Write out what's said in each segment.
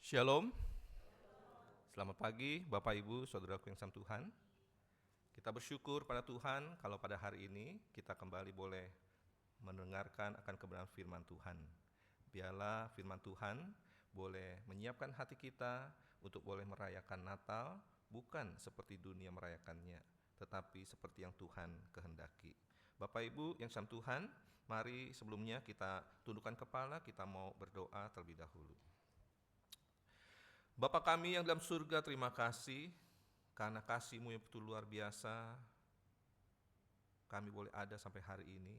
Shalom, selamat pagi Bapak Ibu Saudaraku yang sama Tuhan. Kita bersyukur pada Tuhan kalau pada hari ini kita kembali boleh mendengarkan akan kebenaran firman Tuhan. Biarlah firman Tuhan boleh menyiapkan hati kita untuk boleh merayakan Natal, bukan seperti dunia merayakannya, tetapi seperti yang Tuhan kehendaki. Bapak Ibu yang sama Tuhan, mari sebelumnya kita tundukkan kepala, kita mau berdoa terlebih dahulu. Bapa kami yang dalam surga, terima kasih karena kasih-Mu yang betul luar biasa. Kami boleh ada sampai hari ini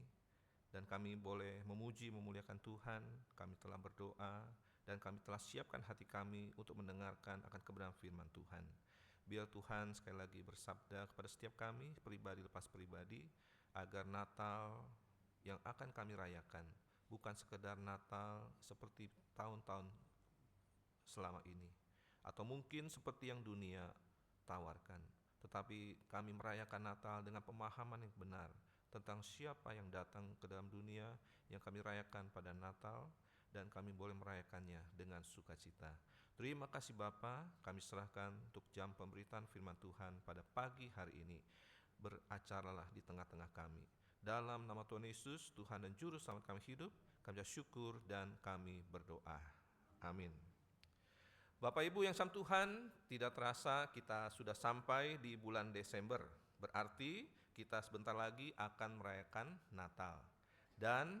dan kami boleh memuji memuliakan Tuhan. Kami telah berdoa dan kami telah siapkan hati kami untuk mendengarkan akan kebenaran firman Tuhan. Biar Tuhan sekali lagi bersabda kepada setiap kami, pribadi lepas pribadi, agar Natal yang akan kami rayakan bukan sekedar Natal seperti tahun-tahun selama ini, atau mungkin seperti yang dunia tawarkan, tetapi kami merayakan Natal dengan pemahaman yang benar tentang siapa yang datang ke dalam dunia yang kami rayakan pada Natal, dan kami boleh merayakannya dengan sukacita. Terima kasih Bapa, kami serahkan untuk jam pemberitaan firman Tuhan pada pagi hari ini. Beracaralah di tengah-tengah kami. Dalam nama Tuhan Yesus, Tuhan dan Juru Selamat kami hidup, kami bersyukur dan kami berdoa. Amin. Bapak Ibu yang sama Tuhan, tidak terasa kita sudah sampai di bulan Desember. Berarti kita sebentar lagi akan merayakan Natal. Dan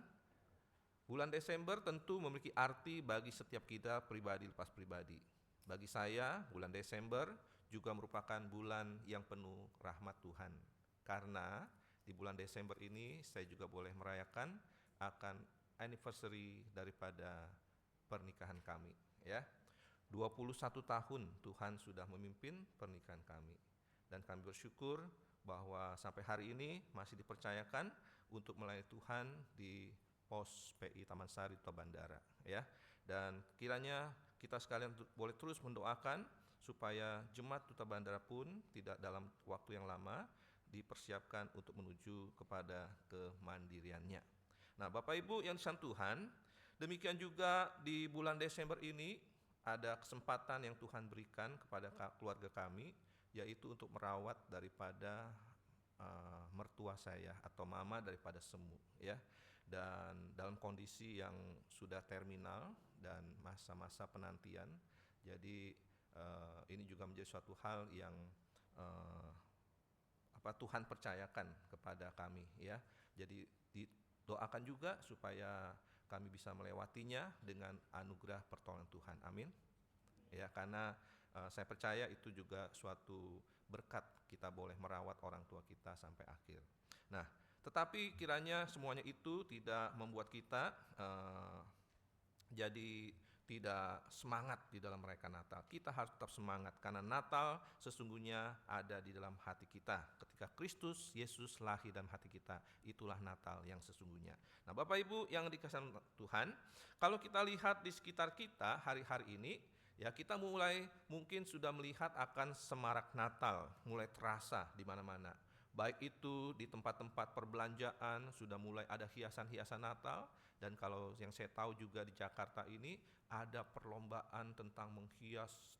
bulan Desember tentu memiliki arti bagi setiap kita pribadi lepas pribadi. Bagi saya, bulan Desember juga merupakan bulan yang penuh rahmat Tuhan. Karena di bulan Desember ini saya juga boleh merayakan akan anniversary daripada pernikahan kami, ya. 21 tahun Tuhan sudah memimpin pernikahan kami, dan kami bersyukur bahwa sampai hari ini masih dipercayakan untuk melayani Tuhan di pos PI Taman Sari Duta Bandara, ya. Dan kiranya kita sekalian boleh terus mendoakan supaya jemaat Duta Bandara pun tidak dalam waktu yang lama dipersiapkan untuk menuju kepada kemandiriannya. Nah, Bapak Ibu yang disayang Tuhan, demikian juga di bulan Desember ini ada kesempatan yang Tuhan berikan kepada keluarga kami, yaitu untuk merawat daripada mertua saya atau mama daripada Semu, ya. Dan dalam kondisi yang sudah terminal dan masa-masa penantian. Jadi ini juga menjadi suatu hal yang Tuhan percayakan kepada kami, ya. Jadi didoakan juga supaya kami bisa melewatinya dengan anugerah pertolongan Tuhan. Amin. Ya, karena saya percaya itu juga suatu berkat kita boleh merawat orang tua kita sampai akhir. Nah, tetapi kiranya semuanya itu tidak membuat kita jadi tidak semangat di dalam merayakan Natal. Kita harus tetap semangat karena Natal sesungguhnya ada di dalam hati kita. Ketika Kristus Yesus lahir dalam hati kita, itulah Natal yang sesungguhnya. Nah, Bapak Ibu yang dikasihi Tuhan, kalau kita lihat di sekitar kita hari-hari ini, ya, kita mulai mungkin sudah melihat akan semarak Natal mulai terasa di mana-mana. Baik itu di tempat-tempat perbelanjaan sudah mulai ada hiasan-hiasan Natal, dan kalau yang saya tahu juga di Jakarta ini ada perlombaan tentang menghias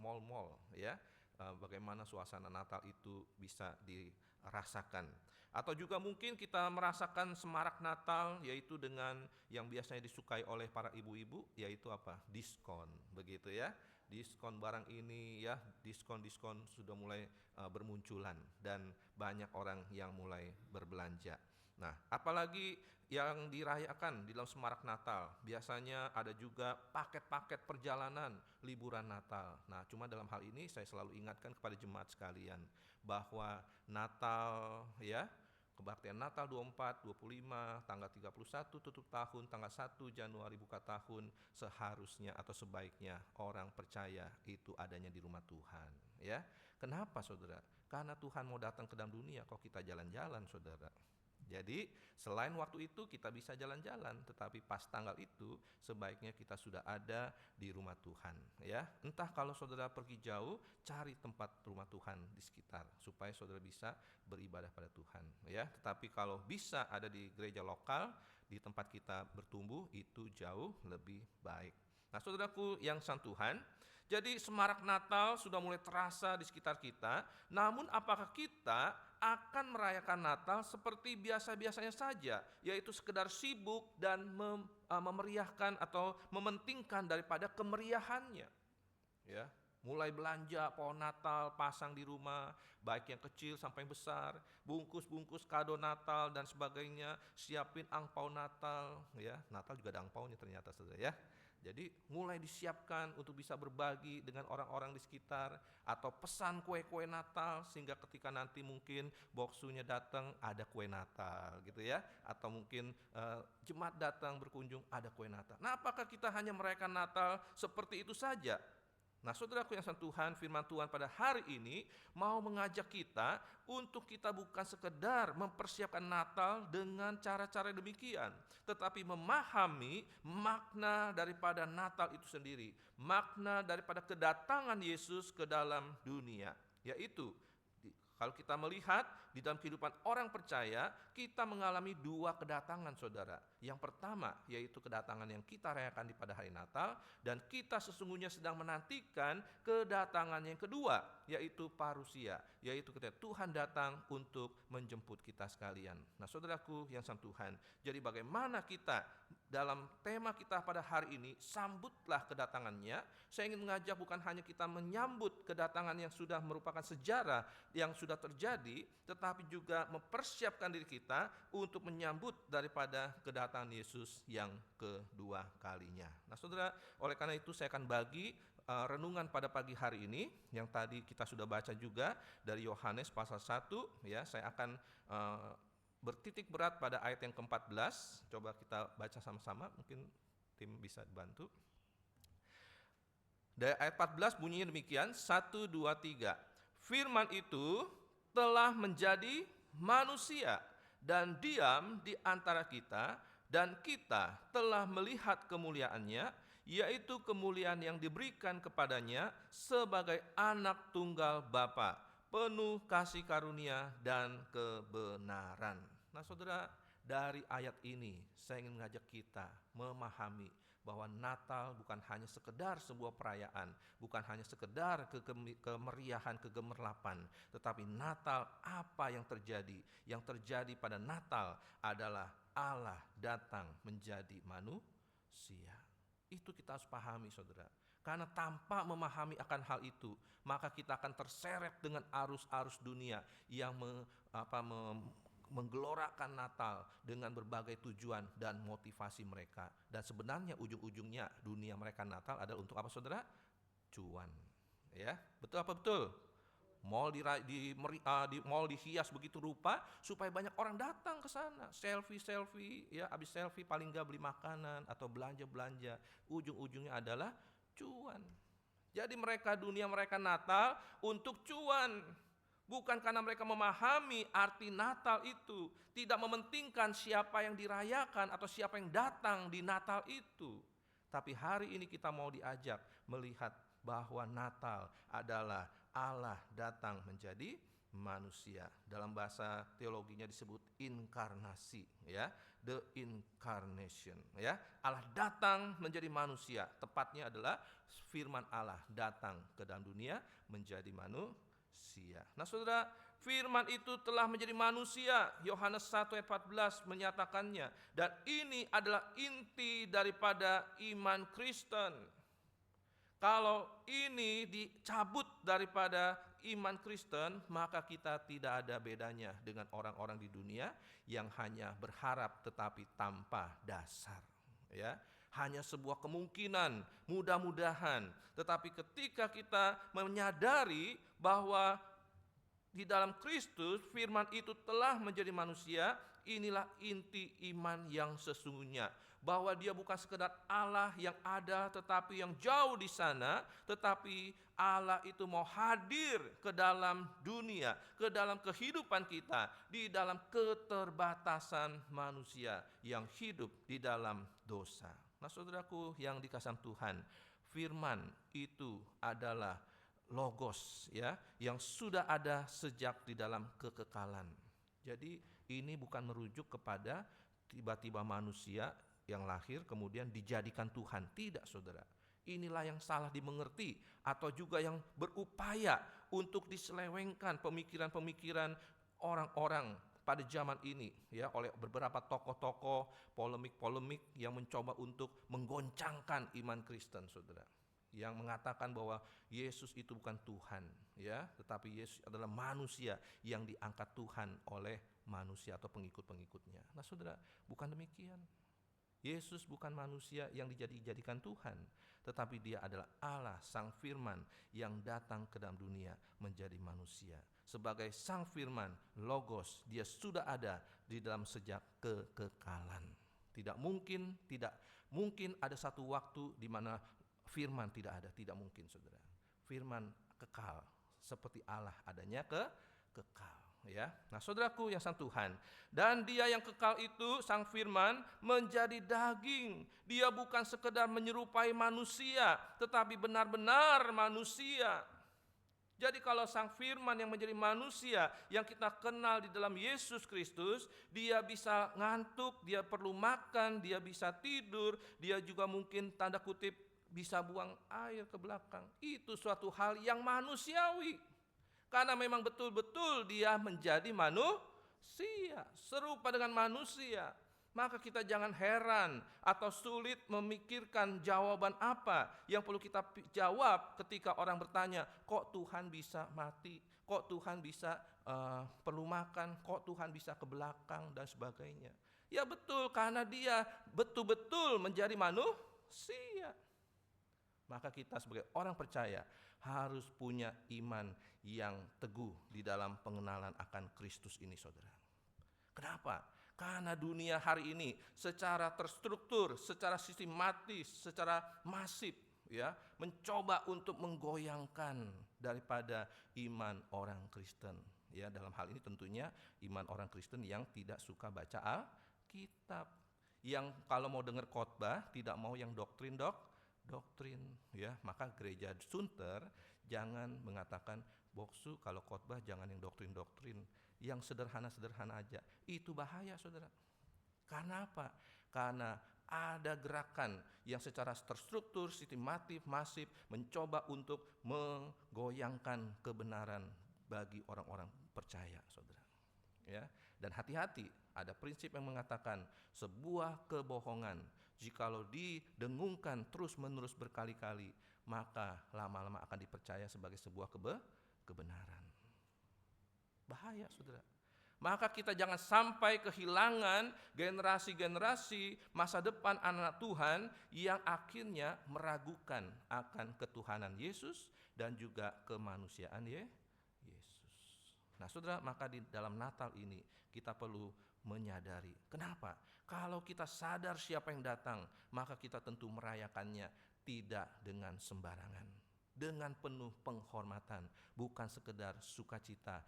mal-mal, ya. Bagaimana suasana Natal itu bisa dirasakan. Atau juga mungkin kita merasakan semarak Natal, yaitu dengan yang biasanya disukai oleh para ibu-ibu, yaitu apa? Diskon, begitu ya. Diskon barang ini, ya, diskon-diskon sudah mulai bermunculan dan banyak orang yang mulai berbelanja. Nah, apalagi yang dirayakan di dalam semarak Natal, biasanya ada juga paket-paket perjalanan liburan Natal. Nah, cuma dalam hal ini saya selalu ingatkan kepada jemaat sekalian bahwa Natal, ya, kebaktian Natal 24, 25, tanggal 31 tutup tahun, tanggal 1 Januari buka tahun, seharusnya atau sebaiknya orang percaya itu adanya di rumah Tuhan, ya. Kenapa, Saudara? Karena Tuhan mau datang ke dalam dunia kok kita jalan-jalan, Saudara. Jadi selain waktu itu kita bisa jalan-jalan, tetapi pas tanggal itu sebaiknya kita sudah ada di rumah Tuhan, ya. Entah kalau saudara pergi jauh, cari tempat rumah Tuhan di sekitar supaya saudara bisa beribadah pada Tuhan, ya. Tetapi kalau bisa ada di gereja lokal di tempat kita bertumbuh, itu jauh lebih baik. Nah, saudaraku yang sangat Tuhan, jadi semarak Natal sudah mulai terasa di sekitar kita, namun apakah kita akan merayakan Natal seperti biasa-biasanya saja, yaitu sekedar sibuk dan memeriahkan atau mementingkan daripada kemeriahannya, ya. Mulai belanja pohon Natal, pasang di rumah, baik yang kecil sampai yang besar, bungkus-bungkus kado Natal dan sebagainya, siapin angpau Natal, ya. Natal juga ada angpaunya ternyata, saudara, ya. Jadi mulai disiapkan untuk bisa berbagi dengan orang-orang di sekitar, atau pesan kue-kue Natal sehingga ketika nanti mungkin boksunya datang ada kue Natal gitu ya, atau mungkin jemaat datang berkunjung ada kue Natal. Nah, apakah kita hanya merayakan Natal seperti itu saja? Nah, saudaraku yang sangat Tuhan, firman Tuhan pada hari ini mau mengajak kita untuk kita bukan sekedar mempersiapkan Natal dengan cara-cara demikian, tetapi memahami makna daripada Natal itu sendiri, makna daripada kedatangan Yesus ke dalam dunia, yaitu kalau kita melihat di dalam kehidupan orang percaya, kita mengalami dua kedatangan, saudara. Yang pertama yaitu kedatangan yang kita rayakan di pada hari Natal, dan kita sesungguhnya sedang menantikan kedatangan yang kedua, yaitu parusia, yaitu ketika Tuhan datang untuk menjemput kita sekalian. Nah, saudaraku yang sangat Tuhan, jadi bagaimana kita dalam tema kita pada hari ini, sambutlah kedatangannya. Saya ingin mengajak bukan hanya kita menyambut kedatangan yang sudah merupakan sejarah yang sudah terjadi, tetapi juga mempersiapkan diri kita untuk menyambut daripada kedatangan Yesus yang kedua kalinya. Nah, saudara, oleh karena itu saya akan bagi renungan pada pagi hari ini yang tadi kita sudah baca juga dari Yohanes pasal 1, ya. Saya akan bertitik berat pada ayat yang ke-14. Coba kita baca sama-sama, mungkin tim bisa bantu. Dari ayat 14 bunyinya demikian, 1, 2, 3. Firman itu telah menjadi manusia dan diam di antara kita, dan kita telah melihat kemuliaannya, yaitu kemuliaan yang diberikan kepadanya sebagai anak tunggal Bapa, penuh kasih karunia dan kebenaran. Nah, saudara, dari ayat ini saya ingin mengajak kita memahami bahwa Natal bukan hanya sekedar sebuah perayaan, bukan hanya sekedar kemeriahan, kegemerlapan, tetapi Natal apa yang terjadi? Yang terjadi pada Natal adalah Allah datang menjadi manusia. Itu kita harus pahami, saudara. Karena tanpa memahami akan hal itu, maka kita akan terseret dengan arus-arus dunia yang menggelorakan Natal dengan berbagai tujuan dan motivasi mereka. Dan sebenarnya ujung-ujungnya dunia mereka Natal adalah untuk apa, saudara? Cuan. Ya, betul apa betul? Mall mall dihias begitu rupa supaya banyak orang datang ke sana, selfie, ya, habis selfie paling nggak beli makanan atau belanja. Ujung-ujungnya adalah cuan. Jadi dunia mereka Natal untuk cuan. Bukan karena mereka memahami arti Natal itu, tidak mementingkan siapa yang dirayakan atau siapa yang datang di Natal itu. Tapi hari ini kita mau diajak melihat bahwa Natal adalah Allah datang menjadi manusia. Dalam bahasa teologinya disebut inkarnasi, ya, the incarnation, ya. Allah datang menjadi manusia. Tepatnya adalah firman Allah datang ke dalam dunia menjadi manusia. Nah, saudara, firman itu telah menjadi manusia. Yohanes 1 ayat 14 menyatakannya. Dan ini adalah inti daripada iman Kristen. Kalau ini dicabut daripada iman Kristen, maka kita tidak ada bedanya dengan orang-orang di dunia yang hanya berharap tetapi tanpa dasar, ya. Hanya sebuah kemungkinan, mudah-mudahan. Tetapi ketika kita menyadari bahwa di dalam Kristus firman itu telah menjadi manusia, inilah inti iman yang sesungguhnya. Bahwa dia bukan sekedar Allah yang ada tetapi yang jauh di sana, tetapi Allah itu mau hadir ke dalam dunia, ke dalam kehidupan kita, di dalam keterbatasan manusia yang hidup di dalam dosa. Nah, saudaraku yang dikasihi Tuhan, firman itu adalah logos, ya, yang sudah ada sejak di dalam kekekalan. Jadi ini bukan merujuk kepada tiba-tiba manusia yang lahir kemudian dijadikan Tuhan. Tidak, saudara. Inilah yang salah dimengerti atau juga yang berupaya untuk diselewengkan pemikiran-pemikiran orang-orang pada zaman ini ya oleh beberapa tokoh-tokoh, polemik-polemik yang mencoba untuk menggoncangkan iman Kristen, Saudara. Yang mengatakan bahwa Yesus itu bukan Tuhan ya, tetapi Yesus adalah manusia yang diangkat Tuhan oleh manusia atau pengikut-pengikutnya. Nah, Saudara, bukan demikian. Yesus bukan manusia yang dijadikan Tuhan, tetapi dia adalah Allah, Sang Firman yang datang ke dalam dunia menjadi manusia. Sebagai Sang Firman, Logos, dia sudah ada di dalam sejak kekekalan. Tidak mungkin ada satu waktu di mana Firman tidak ada, tidak mungkin, Saudara. Firman kekal, seperti Allah adanya kekal. Ya, nah saudaraku yang sang Tuhan, dan dia yang kekal itu, Sang Firman, menjadi daging. Dia bukan sekedar menyerupai manusia, tetapi benar-benar manusia. Jadi kalau Sang Firman yang menjadi manusia yang kita kenal di dalam Yesus Kristus, dia bisa ngantuk, dia perlu makan, dia bisa tidur, dia juga mungkin tanda kutip bisa buang air ke belakang. Itu suatu hal yang manusiawi. Karena memang betul-betul dia menjadi manusia, serupa dengan manusia. Maka kita jangan heran atau sulit memikirkan jawaban apa yang perlu kita jawab ketika orang bertanya, kok Tuhan bisa mati, kok Tuhan bisa perlu makan, kok Tuhan bisa ke belakang dan sebagainya. Ya betul, karena dia betul-betul menjadi manusia. Maka kita sebagai orang percaya harus punya iman yang teguh di dalam pengenalan akan Kristus ini, Saudara. Kenapa? Karena dunia hari ini secara terstruktur, secara sistematis, secara masif ya, mencoba untuk menggoyangkan daripada iman orang Kristen. Ya, dalam hal ini tentunya iman orang Kristen yang tidak suka baca Alkitab. Yang kalau mau dengar khotbah tidak mau yang doktrin ya, maka gereja Sunter jangan mengatakan, Boksu kalau khotbah jangan yang doktrin, yang sederhana-sederhana aja. Itu bahaya, Saudara. Karena apa? Karena ada gerakan yang secara terstruktur, sistematif, masif mencoba untuk menggoyangkan kebenaran bagi orang-orang percaya, Saudara. Ya, dan hati-hati, ada prinsip yang mengatakan sebuah kebohongan jikalau didengungkan terus-menerus berkali-kali, maka lama-lama akan dipercaya sebagai sebuah kebenaran. Bahaya, Saudara. Maka kita jangan sampai kehilangan generasi-generasi masa depan anak Tuhan yang akhirnya meragukan akan ketuhanan Yesus dan juga kemanusiaan Yesus. Nah, Saudara, maka di dalam Natal ini kita perlu menyadari. Kenapa? Kalau kita sadar siapa yang datang, maka kita tentu merayakannya tidak dengan sembarangan, dengan penuh penghormatan, bukan sekedar sukacita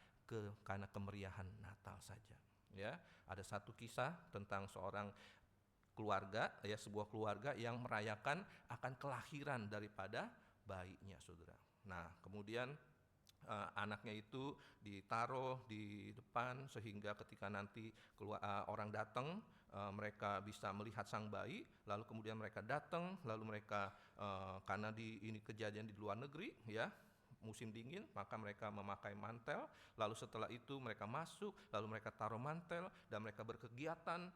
karena kemeriahan Natal saja. Ya, ada satu kisah tentang seorang keluarga, ya, sebuah keluarga yang merayakan akan kelahiran daripada bayinya, Saudara. Nah, kemudian anaknya itu ditaruh di depan sehingga ketika nanti orang datang, mereka bisa melihat sang bayi. Lalu kemudian mereka datang, lalu mereka karena ini kejadian di luar negeri, ya, musim dingin, maka mereka memakai mantel. Lalu setelah itu mereka masuk, lalu mereka taruh mantel dan mereka berkegiatan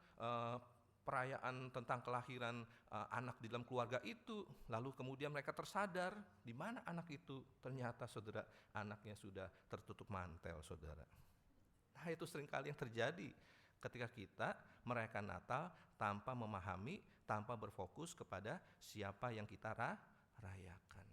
perayaan tentang kelahiran anak di dalam keluarga itu. Lalu kemudian mereka tersadar, di mana anak itu? Ternyata, Saudara, anaknya sudah tertutup mantel, Saudara. Nah, itu seringkali yang terjadi ketika kita merayakan Natal tanpa memahami, tanpa berfokus kepada siapa yang kita rayakan.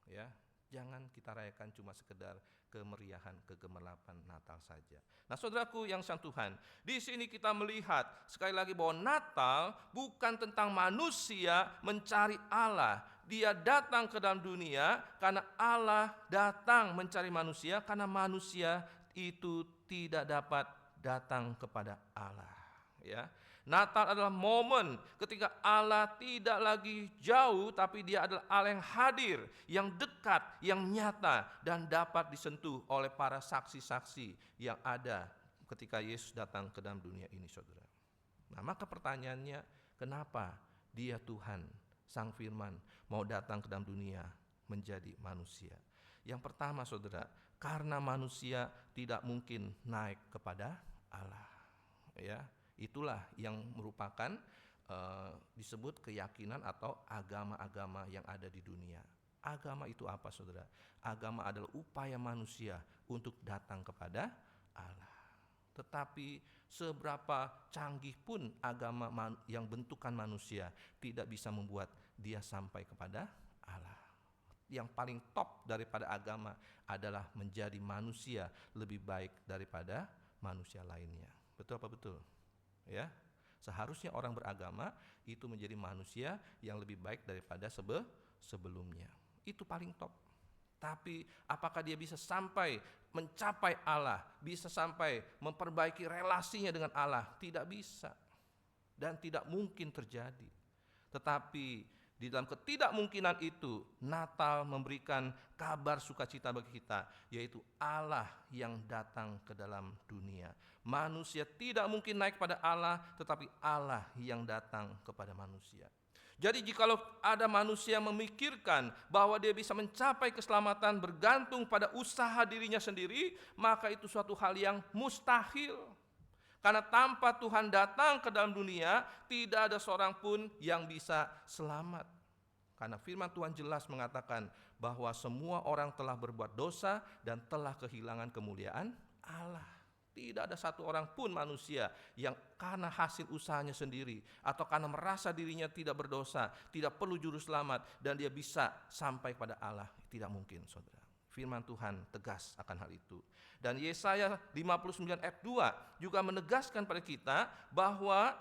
Ya, jangan kita rayakan cuma sekedar kemeriahan, kegemilapan Natal saja. Nah, saudaraku yang sang Tuhan, di sini kita melihat sekali lagi bahwa Natal bukan tentang manusia mencari Allah. Dia datang ke dalam dunia karena Allah datang mencari manusia, karena manusia itu tidak dapat datang kepada Allah. Ya, Natal adalah momen ketika Allah tidak lagi jauh, tapi dia adalah Allah yang hadir, yang dekat, yang nyata, dan dapat disentuh oleh para saksi-saksi yang ada ketika Yesus datang ke dalam dunia ini, saudara. Nah, maka pertanyaannya, kenapa dia Tuhan Sang Firman mau datang ke dalam dunia menjadi manusia? Yang pertama saudara, karena manusia tidak mungkin naik kepada Allah. Ya, itulah yang merupakan disebut keyakinan atau agama-agama yang ada di dunia. Agama itu apa saudara? Agama adalah upaya manusia untuk datang kepada Allah. Tetapi seberapa canggih pun agama yang bentukan manusia tidak bisa membuat dia sampai kepada Allah. Yang paling top daripada agama adalah menjadi manusia lebih baik daripada manusia lainnya. Betul apa betul? Ya. Seharusnya orang beragama itu menjadi manusia yang lebih baik daripada sebelumnya. Itu paling top. Tapi apakah dia bisa sampai mencapai Allah, bisa sampai memperbaiki relasinya dengan Allah? Tidak bisa. Dan tidak mungkin terjadi. Tetapi di dalam ketidakmungkinan itu, Natal memberikan kabar sukacita bagi kita, yaitu Allah yang datang ke dalam dunia. Manusia tidak mungkin naik pada Allah, tetapi Allah yang datang kepada manusia. Jadi jikalau ada manusia memikirkan bahwa dia bisa mencapai keselamatan bergantung pada usaha dirinya sendiri, maka itu suatu hal yang mustahil. Karena tanpa Tuhan datang ke dalam dunia, tidak ada seorang pun yang bisa selamat. Karena firman Tuhan jelas mengatakan bahwa semua orang telah berbuat dosa dan telah kehilangan kemuliaan Allah. Tidak ada satu orang pun manusia yang karena hasil usahanya sendiri atau karena merasa dirinya tidak berdosa, tidak perlu juru selamat, dan dia bisa sampai pada Allah. Tidak mungkin, saudara. Firman Tuhan tegas akan hal itu. Dan Yesaya 59 ayat 2 juga menegaskan pada kita bahwa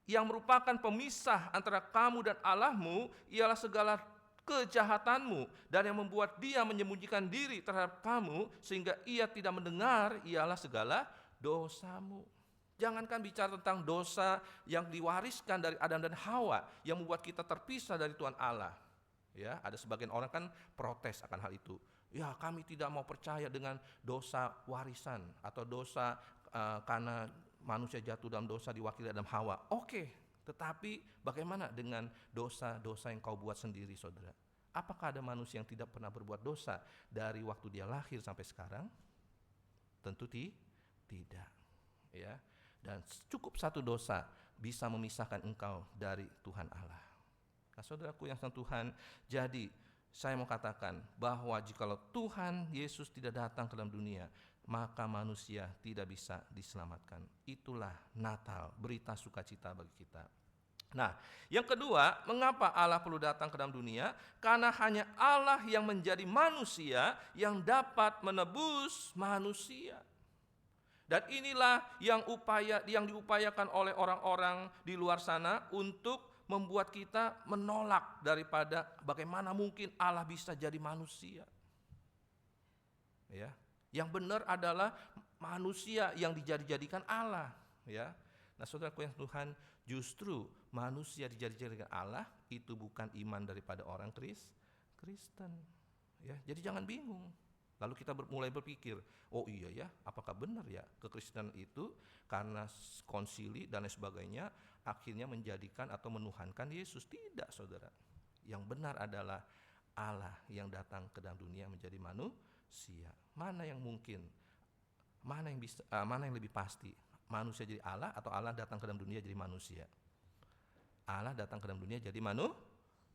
yang merupakan pemisah antara kamu dan Allahmu ialah segala kejahatanmu, dan yang membuat dia menyembunyikan diri terhadap kamu sehingga ia tidak mendengar ialah segala dosamu. Jangankan bicara tentang dosa yang diwariskan dari Adam dan Hawa yang membuat kita terpisah dari Tuhan Allah. Ya, ada sebagian orang kan protes akan hal itu. Ya, kami tidak mau percaya dengan dosa warisan atau dosa karena manusia jatuh dalam dosa diwakili Adam Hawa. Oke. Tetapi bagaimana dengan dosa-dosa yang kau buat sendiri, saudara? Apakah ada manusia yang tidak pernah berbuat dosa dari waktu dia lahir sampai sekarang? Tentu tidak. Ya. Dan cukup satu dosa bisa memisahkan engkau dari Tuhan Allah. Nah, saudaraku yang sangat Tuhan, jadi saya mau katakan bahwa jikalau Tuhan Yesus tidak datang ke dalam dunia, maka manusia tidak bisa diselamatkan. Itulah Natal, berita sukacita bagi kita. Nah, yang kedua, mengapa Allah perlu datang ke dalam dunia? Karena hanya Allah yang menjadi manusia yang dapat menebus manusia. Dan inilah yang diupayakan oleh orang-orang di luar sana untuk membuat kita menolak daripada bagaimana mungkin Allah bisa jadi manusia. Ya. Yang benar adalah manusia yang dijadikan Allah, ya. Nah, saudaraku yang Tuhan, justru manusia dijadikan Allah itu bukan iman daripada orang Kristen, ya. Jadi jangan bingung. Lalu kita mulai berpikir, oh iya ya, apakah benar ya kekristenan itu karena konsili dan lain sebagainya akhirnya menjadikan atau menuhankan Yesus? Tidak, saudara. Yang benar adalah Allah yang datang ke dalam dunia menjadi manusia. Mana yang mungkin? Mana yang lebih pasti? Manusia jadi Allah atau Allah datang ke dalam dunia jadi manusia? Allah datang ke dalam dunia jadi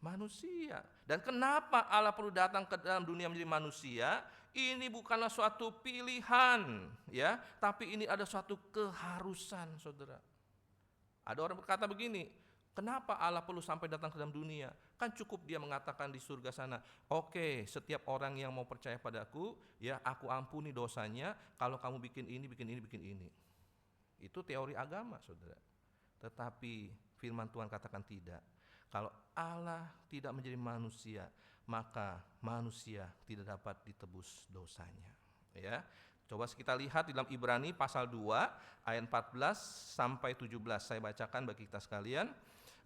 manusia. Dan kenapa Allah perlu datang ke dalam dunia menjadi manusia? Ini bukanlah suatu pilihan, ya, tapi ini ada suatu keharusan, saudara. Ada orang berkata begini, kenapa Allah perlu sampai datang ke dalam dunia? Kan cukup dia mengatakan di surga sana, oke, setiap orang yang mau percaya padaku, ya, aku ampuni dosanya kalau kamu bikin ini. Itu teori agama, saudara. Tetapi firman Tuhan katakan tidak. Kalau Allah tidak menjadi manusia, maka manusia tidak dapat ditebus dosanya. Ya, coba kita lihat di dalam Ibrani pasal 2 ayat 14 sampai 17. Saya bacakan bagi kita sekalian.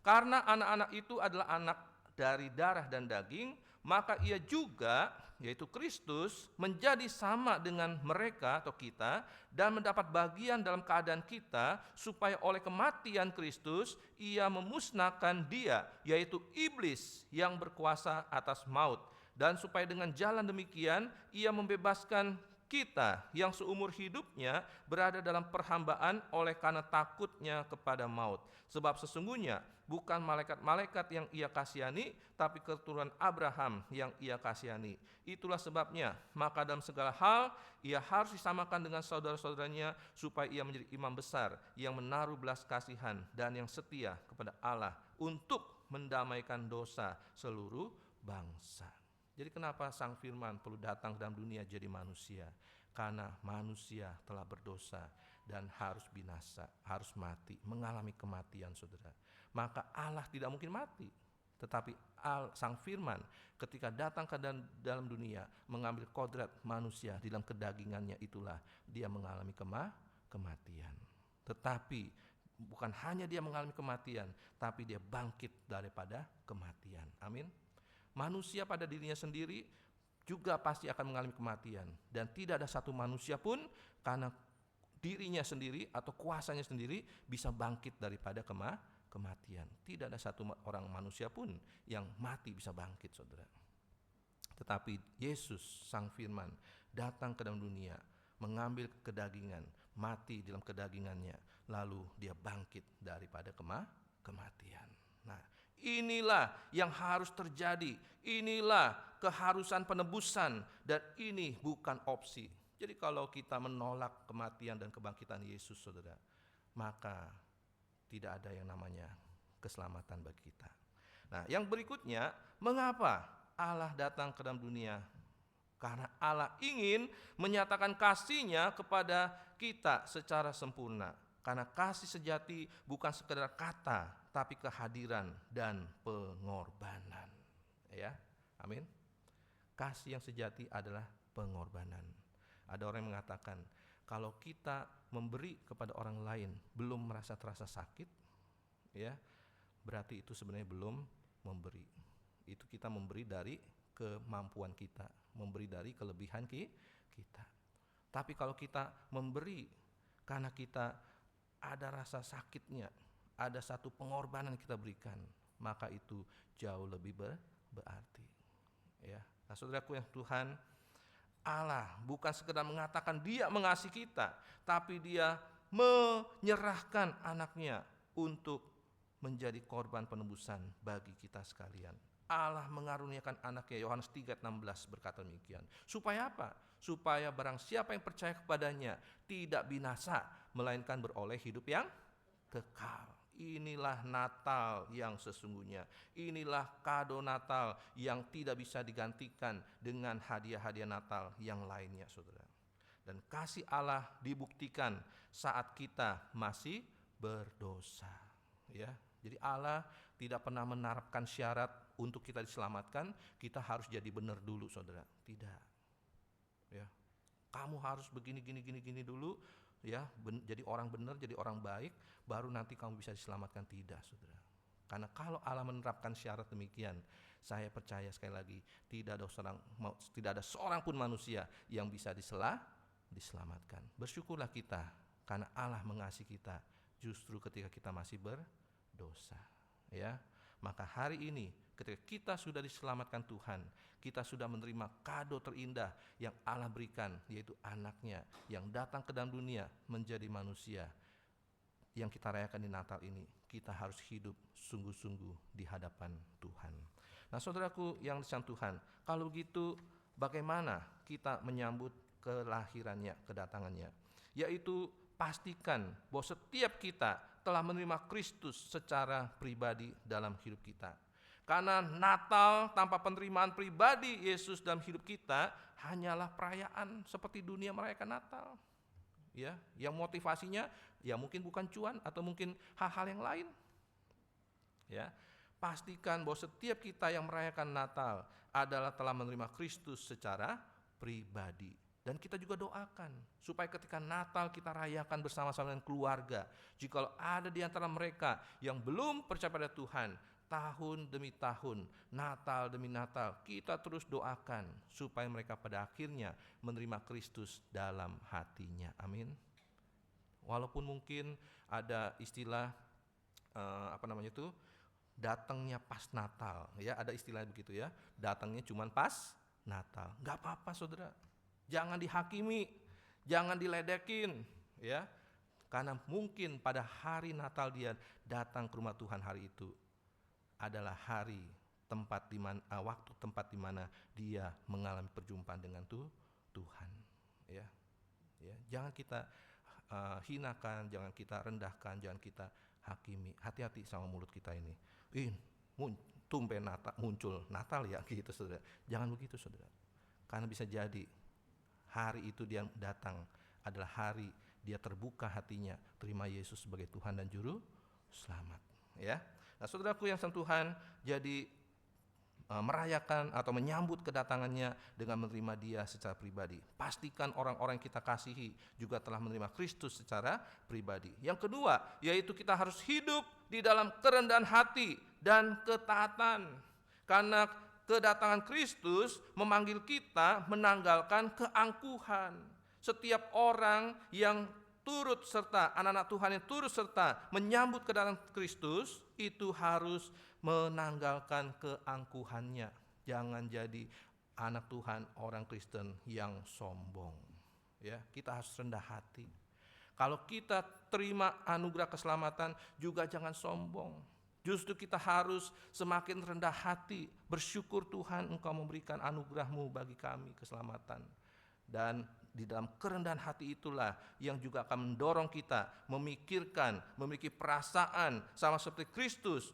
Karena anak-anak itu adalah anak dari darah dan daging, maka ia juga, yaitu Kristus, menjadi sama dengan mereka atau kita dan mendapat bagian dalam keadaan kita, supaya oleh kematian Kristus ia memusnahkan dia, yaitu iblis yang berkuasa atas maut, dan supaya dengan jalan demikian ia membebaskan kita yang seumur hidupnya berada dalam perhambaan oleh karena takutnya kepada maut. Sebab sesungguhnya bukan malaikat-malaikat yang ia kasihani, tapi keturunan Abraham yang ia kasihani. Itulah sebabnya, maka dalam segala hal ia harus disamakan dengan saudara-saudaranya, supaya ia menjadi imam besar yang menaruh belas kasihan dan yang setia kepada Allah untuk mendamaikan dosa seluruh bangsa. Jadi kenapa Sang Firman perlu datang dalam dunia jadi manusia? Karena manusia telah berdosa dan harus binasa, harus mati, mengalami kematian, saudara. Maka Allah tidak mungkin mati. Tetapi Sang Firman ketika datang ke dalam dunia, mengambil kodrat manusia di dalam kedagingannya, itulah dia mengalami kematian. Tetapi bukan hanya dia mengalami kematian, tapi dia bangkit daripada kematian. Amin. Manusia pada dirinya sendiri juga pasti akan mengalami kematian, dan tidak ada satu manusia pun karena dirinya sendiri atau kuasanya sendiri bisa bangkit daripada kematian. Tidak ada satu orang manusia pun yang mati bisa bangkit, saudara. Tetapi Yesus Sang Firman datang ke dalam dunia, mengambil kedagingan, mati dalam kedagingannya, lalu dia bangkit daripada kematian. Nah, inilah yang harus terjadi. Inilah keharusan penebusan, dan ini bukan opsi. Jadi kalau kita menolak kematian dan kebangkitan Yesus, saudara, maka tidak ada yang namanya keselamatan bagi kita. Nah, yang berikutnya, mengapa Allah datang ke dalam dunia? Karena Allah ingin menyatakan kasih-Nya kepada kita secara sempurna. Karena kasih sejati bukan sekedar kata, tapi kehadiran dan pengorbanan. Ya, amin. Kasih yang sejati adalah pengorbanan. Ada orang yang mengatakan, kalau kita memberi kepada orang lain belum merasa terasa sakit, ya, berarti itu sebenarnya belum memberi. Itu kita memberi dari kemampuan kita, memberi dari kelebihan kita. Tapi kalau kita memberi karena kita ada rasa sakitnya, ada satu pengorbanan yang kita berikan, maka itu jauh lebih berarti. Ya, nah, saudaraku yang Tuhan, Allah bukan sekedar mengatakan Dia mengasihi kita, tapi Dia menyerahkan anaknya untuk menjadi korban penebusan bagi kita sekalian. Allah mengaruniakan anaknya, Yohanes 3:16 berkata demikian. Supaya apa? Supaya barang siapa yang percaya kepadanya tidak binasa, melainkan beroleh hidup yang kekal. Inilah Natal yang sesungguhnya. Inilah kado Natal yang tidak bisa digantikan dengan hadiah-hadiah Natal yang lainnya, saudara. Dan kasih Allah dibuktikan saat kita masih berdosa. Ya, jadi Allah tidak pernah menerapkan syarat untuk kita diselamatkan, kita harus jadi benar dulu, saudara. Tidak. Ya, kamu harus begini dulu. Ya, jadi orang benar, jadi orang baik, baru nanti kamu bisa diselamatkan. Tidak, saudara. Karena kalau Allah menerapkan syarat demikian, saya percaya sekali lagi tidak ada seorang pun manusia yang bisa diselamatkan. Bersyukurlah kita karena Allah mengasihi kita justru ketika kita masih berdosa. Ya, maka hari ini ketika kita sudah diselamatkan Tuhan, kita sudah menerima kado terindah yang Allah berikan, yaitu anaknya yang datang ke dalam dunia menjadi manusia. Yang kita rayakan di Natal ini, kita harus hidup sungguh-sungguh di hadapan Tuhan. Nah, saudaraku yang dikasihi Tuhan, kalau begitu bagaimana kita menyambut kelahirannya, kedatangannya? Yaitu pastikan bahwa setiap kita telah menerima Kristus secara pribadi dalam hidup kita. Karena Natal tanpa penerimaan pribadi Yesus dalam hidup kita hanyalah perayaan seperti dunia merayakan Natal. Ya, yang motivasinya ya mungkin bukan cuan atau mungkin hal-hal yang lain. Ya, pastikan bahwa setiap kita yang merayakan Natal adalah telah menerima Kristus secara pribadi. Dan kita juga doakan supaya ketika Natal kita rayakan bersama-sama dengan keluarga. Jikalau ada di antara mereka yang belum percaya pada Tuhan, tahun demi tahun, Natal demi Natal, kita terus doakan supaya mereka pada akhirnya menerima Kristus dalam hatinya. Amin. Walaupun mungkin ada istilah datangnya pas Natal, ya, ada istilah begitu ya, datangnya cuman pas Natal. Nggak apa-apa saudara, jangan dihakimi, jangan diledekin, ya, karena mungkin pada hari Natal dia datang ke rumah Tuhan, hari itu adalah hari waktu tempat di mana dia mengalami perjumpaan dengan Tuhan, ya. Jangan kita hinakan, jangan kita rendahkan, jangan kita hakimi. Hati-hati sama mulut kita ini. Tumben muncul Natal ya, gitu saudara. Jangan begitu saudara. Karena bisa jadi hari itu dia datang adalah hari dia terbuka hatinya, terima Yesus sebagai Tuhan dan Juru Selamat. Ya. Nah, saudaraku yang Tuhan, jadi merayakan atau menyambut kedatangannya dengan menerima dia secara pribadi. Pastikan orang-orang yang kita kasihi juga telah menerima Kristus secara pribadi. Yang kedua, yaitu kita harus hidup di dalam kerendahan hati dan ketaatan. Karena kedatangan Kristus memanggil kita menanggalkan keangkuhan. Setiap orang yang turut serta, anak-anak Tuhan yang turut serta menyambut kedatangan Kristus, itu harus menanggalkan keangkuhannya. Jangan jadi anak Tuhan, orang Kristen yang sombong. Ya, kita harus rendah hati. Kalau kita terima anugerah keselamatan, juga jangan sombong. Justru kita harus semakin rendah hati, bersyukur Tuhan Engkau memberikan anugerah-Mu bagi kami keselamatan. Dan di dalam kerendahan hati itulah yang juga akan mendorong kita memikirkan, memiliki perasaan sama seperti Kristus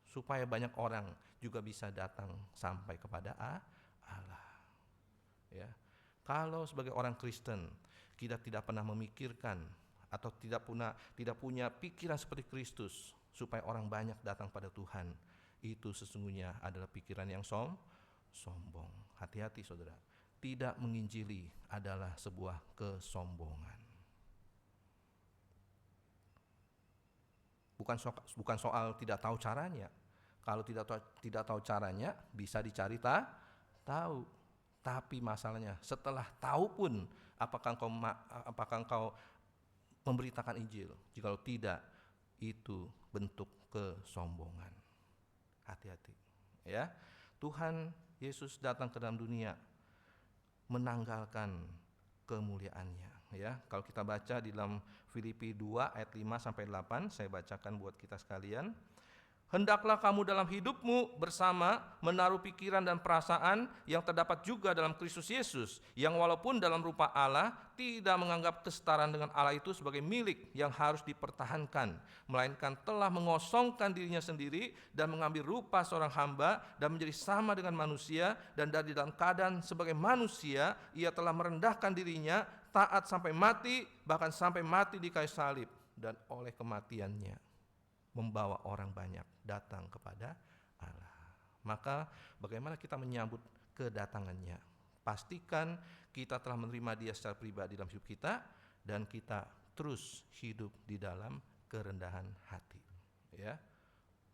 supaya banyak orang juga bisa datang sampai kepada Allah. Ya. Kalau sebagai orang Kristen kita tidak pernah memikirkan atau tidak punya pikiran seperti Kristus supaya orang banyak datang pada Tuhan, itu sesungguhnya adalah pikiran yang sombong. Hati-hati saudara. Tidak menginjili adalah sebuah kesombongan. Bukan soal tidak tahu caranya. Kalau tidak tahu caranya bisa dicari tahu. Tapi masalahnya setelah tahu pun apakah engkau memberitakan Injil? Jikalau tidak, itu bentuk kesombongan. Hati-hati. Ya. Tuhan Yesus datang ke dalam dunia menanggalkan kemuliaannya, ya. Kalau kita baca di dalam Filipi 2 ayat 5 sampai 8, saya bacakan buat kita sekalian. Hendaklah kamu dalam hidupmu bersama menaruh pikiran dan perasaan yang terdapat juga dalam Kristus Yesus, yang walaupun dalam rupa Allah tidak menganggap kesetaraan dengan Allah itu sebagai milik yang harus dipertahankan, melainkan telah mengosongkan dirinya sendiri dan mengambil rupa seorang hamba dan menjadi sama dengan manusia, dan dari dalam keadaan sebagai manusia ia telah merendahkan dirinya, taat sampai mati, bahkan sampai mati di kayu salib, dan oleh kematiannya membawa orang banyak datang kepada Allah. Maka bagaimana kita menyambut kedatangannya? Pastikan kita telah menerima dia secara pribadi dalam hidup kita, dan kita terus hidup di dalam kerendahan hati. Ya,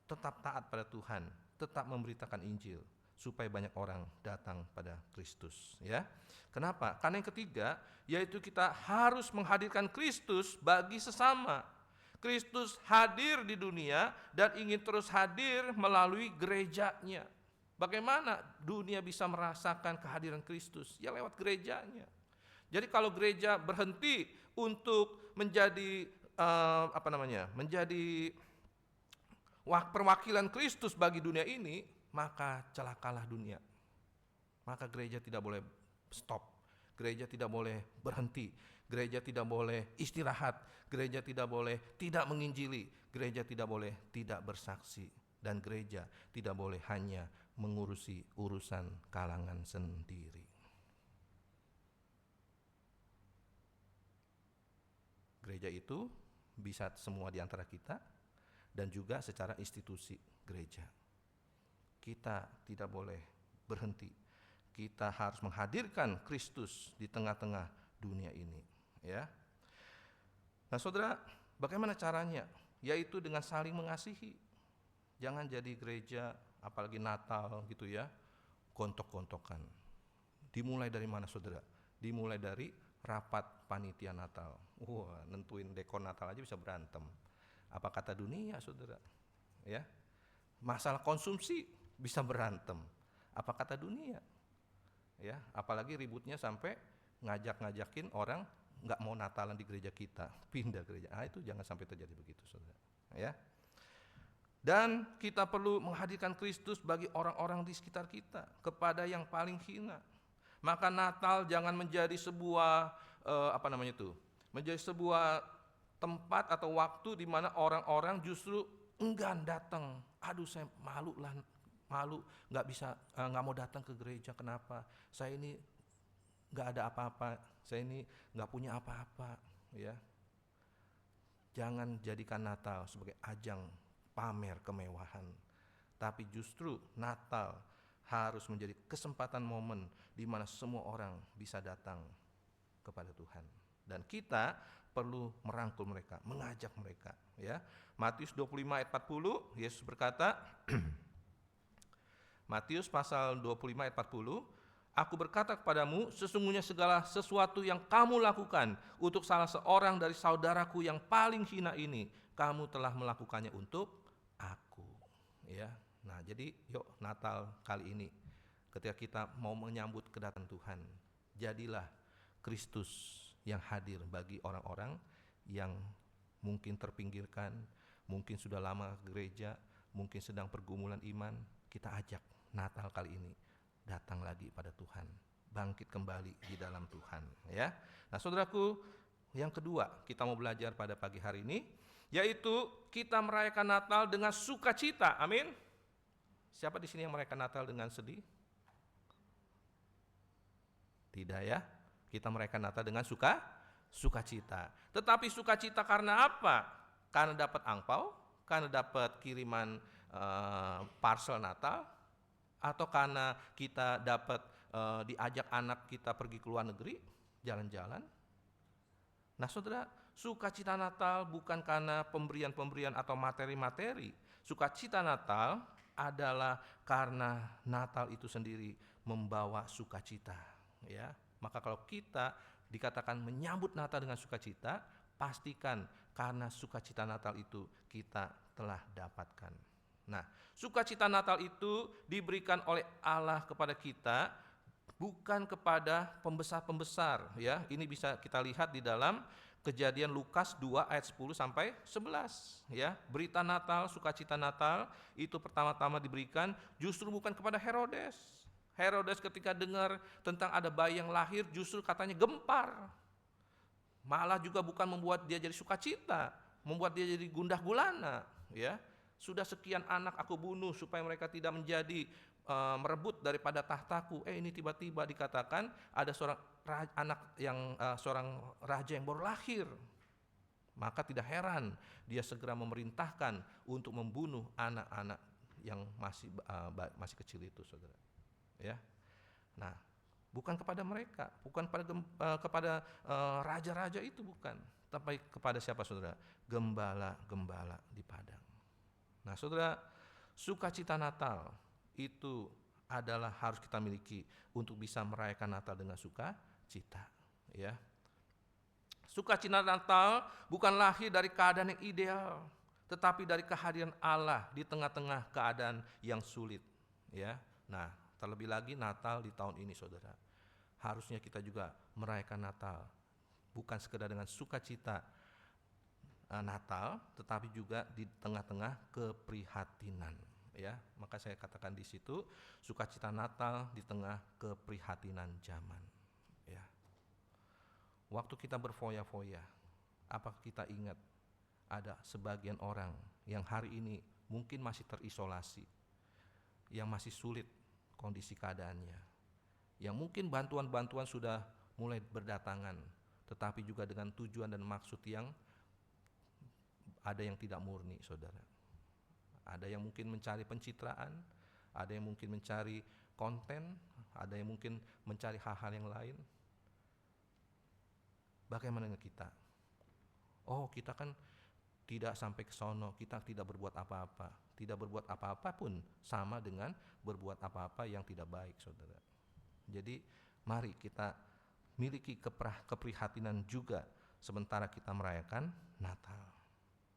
tetap taat pada Tuhan, tetap memberitakan Injil supaya banyak orang datang pada Kristus. Ya, kenapa? Karena yang ketiga, yaitu kita harus menghadirkan Kristus bagi sesama. Kristus hadir di dunia dan ingin terus hadir melalui gerejanya. Bagaimana dunia bisa merasakan kehadiran Kristus? Ya lewat gerejanya. Jadi kalau gereja berhenti untuk menjadi menjadi perwakilan Kristus bagi dunia ini, maka celakalah dunia. Maka gereja tidak boleh stop. Gereja tidak boleh berhenti. Gereja tidak boleh istirahat, gereja tidak boleh tidak menginjili, gereja tidak boleh tidak bersaksi, dan gereja tidak boleh hanya mengurusi urusan kalangan sendiri. Gereja itu bisa semua di antara kita dan juga secara institusi gereja. Kita tidak boleh berhenti. Kita harus menghadirkan Kristus di tengah-tengah dunia ini. Ya. Nah saudara, bagaimana caranya? Yaitu dengan saling mengasihi. Jangan jadi gereja, apalagi Natal gitu ya, gontok-gontokan. Dimulai dari mana saudara? Dimulai dari rapat panitia Natal. Wah, nentuin dekor Natal aja bisa berantem. Apa kata dunia saudara? Ya, masalah konsumsi bisa berantem. Apa kata dunia? Ya, apalagi ributnya sampai ngajak-ngajakin orang nggak mau Natalan di gereja kita, pindah gereja. Itu jangan sampai terjadi begitu saudara. Ya. Dan kita perlu menghadirkan Kristus bagi orang-orang di sekitar kita, kepada yang paling hina. Maka Natal jangan menjadi sebuah menjadi sebuah tempat atau waktu di mana orang-orang justru enggan datang. Aduh, saya malu, nggak bisa, nggak mau datang ke gereja. Kenapa? Saya ini nggak ada apa-apa, saya ini nggak punya apa-apa. Ya, jangan jadikan Natal sebagai ajang pamer kemewahan, tapi justru Natal harus menjadi kesempatan momen di mana semua orang bisa datang kepada Tuhan, dan kita perlu merangkul mereka, mengajak mereka. Ya, Matius 25 ayat 40, Yesus berkata, Matius pasal 25 ayat 40, Aku berkata kepadamu, sesungguhnya segala sesuatu yang kamu lakukan untuk salah seorang dari saudaraku yang paling hina ini, kamu telah melakukannya untuk aku. Ya, nah jadi yuk Natal kali ini, ketika kita mau menyambut kedatangan Tuhan, jadilah Kristus yang hadir bagi orang-orang yang mungkin terpinggirkan, mungkin sudah lama ke gereja, mungkin sedang pergumulan iman. Kita ajak Natal kali ini, datang lagi pada Tuhan, bangkit kembali di dalam Tuhan. Ya, nah saudaraku, yang kedua kita mau belajar pada pagi hari ini, yaitu kita merayakan Natal dengan sukacita. Amin. Siapa di sini yang merayakan Natal dengan sedih? Tidak ya. Kita merayakan Natal dengan sukacita. Tetapi sukacita karena apa? Karena dapat angpau, karena dapat kiriman parcel Natal, atau karena kita dapat diajak anak kita pergi ke luar negeri, jalan-jalan. Nah saudara, sukacita Natal bukan karena pemberian-pemberian atau materi-materi. Sukacita Natal adalah karena Natal itu sendiri membawa sukacita. Ya, maka kalau kita dikatakan menyambut Natal dengan sukacita, pastikan karena sukacita Natal itu kita telah dapatkan. Nah, sukacita Natal itu diberikan oleh Allah kepada kita, bukan kepada pembesar-pembesar. Ya, ini bisa kita lihat di dalam Kejadian Lukas 2 ayat 10 sampai 11. Ya, berita Natal, sukacita Natal itu pertama-tama diberikan justru bukan kepada Herodes. Herodes ketika dengar tentang ada bayi yang lahir justru katanya gempar. Malah juga bukan membuat dia jadi sukacita, membuat dia jadi gundah gulana. Ya, sudah sekian anak aku bunuh supaya mereka tidak menjadi merebut daripada tahtaku. Ini tiba-tiba dikatakan ada seorang seorang raja yang baru lahir. Maka tidak heran dia segera memerintahkan untuk membunuh anak-anak yang masih kecil itu, saudara. Ya, nah bukan kepada mereka, bukan kepada raja-raja itu, bukan, tapi kepada siapa saudara? Gembala-gembala di padang. Nah saudara, sukacita Natal itu adalah harus kita miliki untuk bisa merayakan Natal dengan sukacita. Ya, sukacita Natal bukan lahir dari keadaan yang ideal, tetapi dari kehadiran Allah di tengah-tengah keadaan yang sulit. Ya, nah terlebih lagi Natal di tahun ini saudara, harusnya kita juga merayakan Natal bukan sekedar dengan sukacita Natal, tetapi juga di tengah-tengah keprihatinan. Ya, maka saya katakan di situ sukacita Natal di tengah keprihatinan zaman. Ya, waktu kita berfoya-foya, apakah kita ingat ada sebagian orang yang hari ini mungkin masih terisolasi, yang masih sulit kondisi keadaannya, yang mungkin bantuan-bantuan sudah mulai berdatangan, tetapi juga dengan tujuan dan maksud yang ada yang tidak murni, saudara. Ada yang mungkin mencari pencitraan, ada yang mungkin mencari konten, ada yang mungkin mencari hal-hal yang lain. Bagaimana dengan kita? Oh, kita kan tidak sampai ke sono, kita tidak berbuat apa-apa. Tidak berbuat apa-apa pun sama dengan berbuat apa-apa yang tidak baik, saudara. Jadi mari kita miliki keprihatinan juga sementara kita merayakan Natal.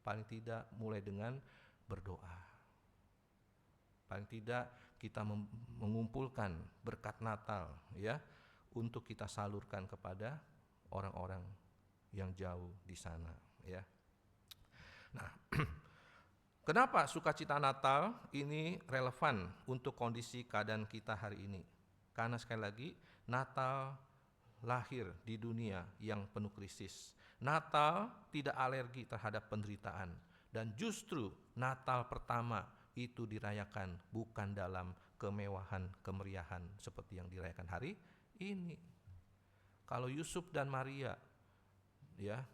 Paling tidak mulai dengan berdoa. Paling tidak kita mengumpulkan berkat Natal ya untuk kita salurkan kepada orang-orang yang jauh di sana ya. Nah, kenapa sukacita Natal ini relevan untuk kondisi keadaan kita hari ini? Karena sekali lagi Natal lahir di dunia yang penuh krisis. Natal tidak alergi terhadap penderitaan, dan justru Natal pertama itu dirayakan bukan dalam kemewahan, kemeriahan seperti yang dirayakan hari ini. Kalau Yusuf dan Maria ya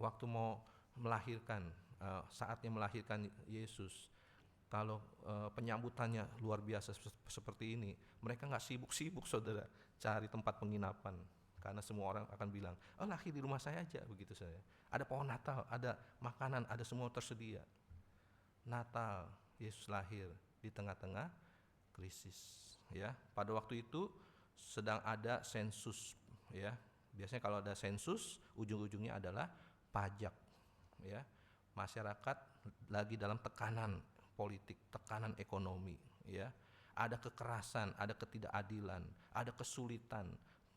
waktu mau melahirkan, saatnya melahirkan Yesus, kalau penyambutannya luar biasa seperti ini, mereka nggak sibuk-sibuk saudara cari tempat penginapan, karena semua orang akan bilang, oh lahir di rumah saya aja, begitu saja. Ada pohon Natal, ada makanan, ada semua tersedia. Natal, Yesus lahir di tengah-tengah krisis. Ya, pada waktu itu sedang ada sensus. Ya, biasanya kalau ada sensus, ujung-ujungnya adalah pajak. Ya, masyarakat lagi dalam tekanan politik, tekanan ekonomi. Ya, ada kekerasan, ada ketidakadilan, ada kesulitan.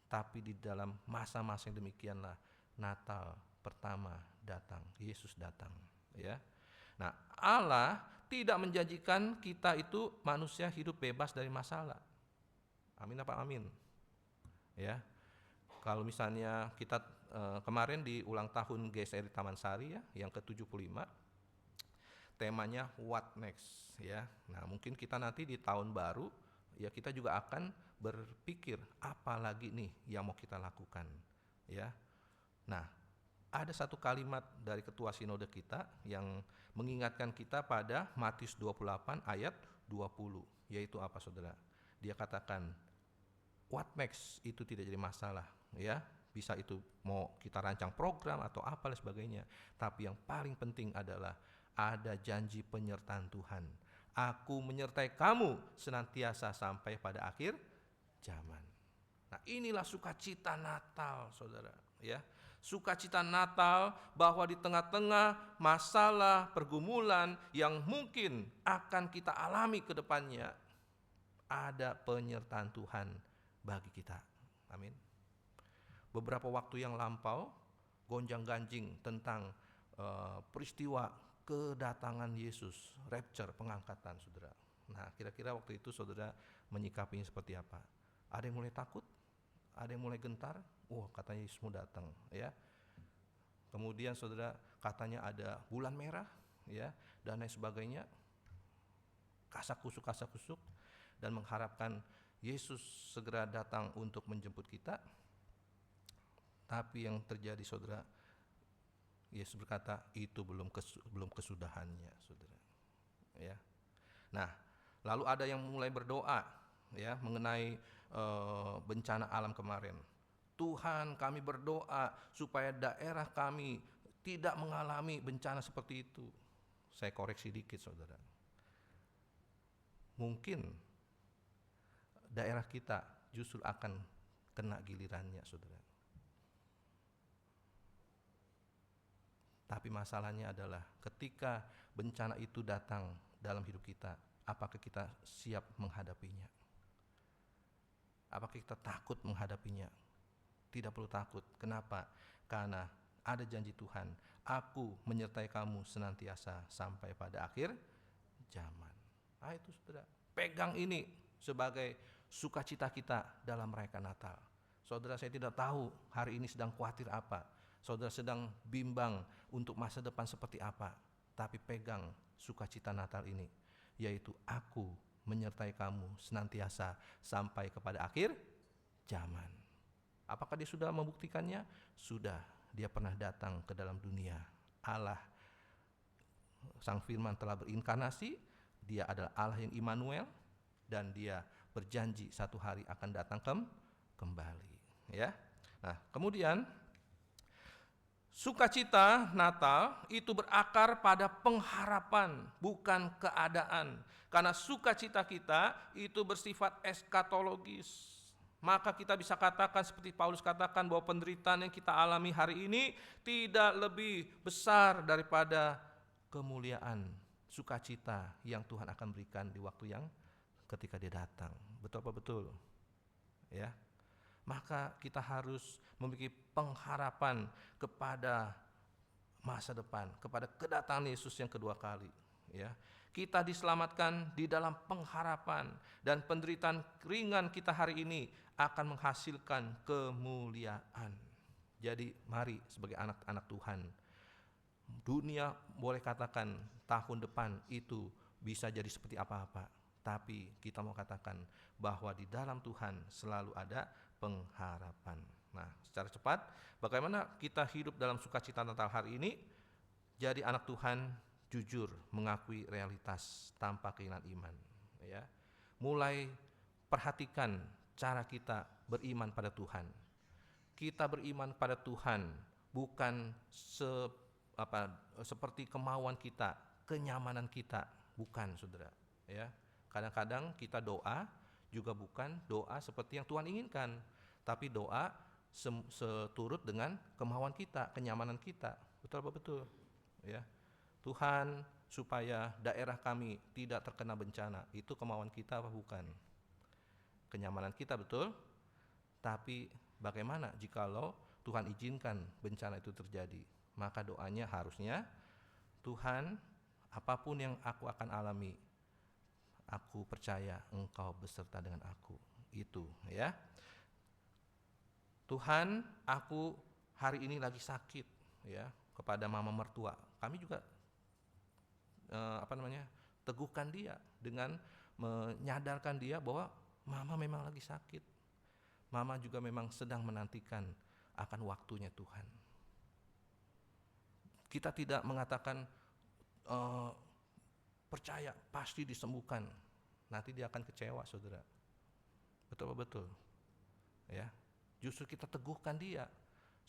Tapi di dalam masa-masa yang demikianlah Natal pertama datang, Yesus datang, ya. Nah, Allah tidak menjanjikan kita itu manusia hidup bebas dari masalah. Amin apa amin? Ya. Kalau misalnya kita kemarin di ulang tahun GSRI Taman Sari ya, yang ke-75, temanya What Next ya. Nah, mungkin kita nanti di tahun baru ya kita juga akan berpikir apa lagi nih yang mau kita lakukan ya. Nah, ada satu kalimat dari ketua sinode kita yang mengingatkan kita pada Matius 28 ayat 20, yaitu apa saudara? Dia katakan what next itu tidak jadi masalah ya. Bisa itu mau kita rancang program atau apa dan sebagainya, tapi yang paling penting adalah ada janji penyertaan Tuhan. Aku menyertai kamu senantiasa sampai pada akhir zaman. Nah, inilah sukacita Natal, saudara. Ya, sukacita Natal bahwa di tengah-tengah masalah pergumulan yang mungkin akan kita alami ke depannya, ada penyertaan Tuhan bagi kita. Amin. Beberapa waktu yang lampau, gonjang-ganjing tentang peristiwa kedatangan Yesus, rapture, pengangkatan, saudara. Nah, kira-kira waktu itu saudara menyikapinya seperti apa? Ada yang mulai takut, ada yang mulai gentar. Katanya Yesus mau datang, ya. Kemudian saudara katanya ada bulan merah, ya, dan lain sebagainya. Kasak-kusuk, dan mengharapkan Yesus segera datang untuk menjemput kita. Tapi yang terjadi saudara, Yesus berkata itu belum kesudahannya, saudara. Ya. Nah, lalu ada yang mulai berdoa ya mengenai bencana alam kemarin. Tuhan, kami berdoa supaya daerah kami tidak mengalami bencana seperti itu. Saya koreksi dikit, saudara. Mungkin daerah kita justru akan kena gilirannya, saudara. Tapi masalahnya adalah ketika bencana itu datang dalam hidup kita, apakah kita siap menghadapinya? Apakah kita takut menghadapinya? Tidak perlu takut. Kenapa? Karena ada janji Tuhan, aku menyertai kamu senantiasa sampai pada akhir zaman. Itu saudara, pegang ini sebagai sukacita kita dalam merayakan Natal. Saudara, saya tidak tahu hari ini sedang khawatir apa, saudara sedang bimbang untuk masa depan seperti apa, tapi pegang sukacita Natal ini, yaitu aku menyertai kamu senantiasa sampai kepada akhir zaman. Apakah dia sudah membuktikannya? Sudah, dia pernah datang ke dalam dunia. Allah, Sang Firman telah berinkarnasi, dia adalah Allah yang Immanuel, dan dia berjanji satu hari akan datang kembali. Ya. Nah, kemudian Sukacita Natal itu berakar pada pengharapan, bukan keadaan. Karena sukacita kita itu bersifat eskatologis. Maka kita bisa katakan seperti Paulus katakan bahwa penderitaan yang kita alami hari ini tidak lebih besar daripada kemuliaan sukacita yang Tuhan akan berikan di waktu yang ketika dia datang. Betul apa betul? Ya. Maka kita harus memiliki pengharapan kepada masa depan, kepada kedatangan Yesus yang kedua kali. Ya, kita diselamatkan di dalam pengharapan, dan penderitaan ringan kita hari ini akan menghasilkan kemuliaan. Jadi mari sebagai anak-anak Tuhan, dunia boleh katakan tahun depan itu bisa jadi seperti apa-apa, tapi kita mau katakan bahwa di dalam Tuhan selalu ada pengharapan. Nah, secara cepat, bagaimana kita hidup dalam sukacita Natal hari ini? Jadi anak Tuhan jujur mengakui realitas tanpa keinginan iman. Ya, mulai perhatikan cara kita beriman pada Tuhan. Kita beriman pada Tuhan bukan seperti kemauan kita, kenyamanan kita, bukan, saudara. Ya, kadang-kadang kita doa juga bukan doa seperti yang Tuhan inginkan, tapi doa seturut dengan kemauan kita, kenyamanan kita. Betul apa betul? Ya, Tuhan supaya daerah kami tidak terkena bencana, itu kemauan kita apa bukan? Kenyamanan kita, betul? Tapi bagaimana jikalau Tuhan izinkan bencana itu terjadi? Maka doanya harusnya, Tuhan, apapun yang aku akan alami, aku percaya Engkau beserta dengan aku. Itu, ya. Tuhan, aku hari ini lagi sakit, ya, kepada mama mertua. Kami juga teguhkan dia dengan menyadarkan dia bahwa mama memang lagi sakit. Mama juga memang sedang menantikan akan waktunya Tuhan. Kita tidak mengatakan percaya pasti disembuhkan. Nanti dia akan kecewa, saudara. Betul betul. Ya, justru kita teguhkan dia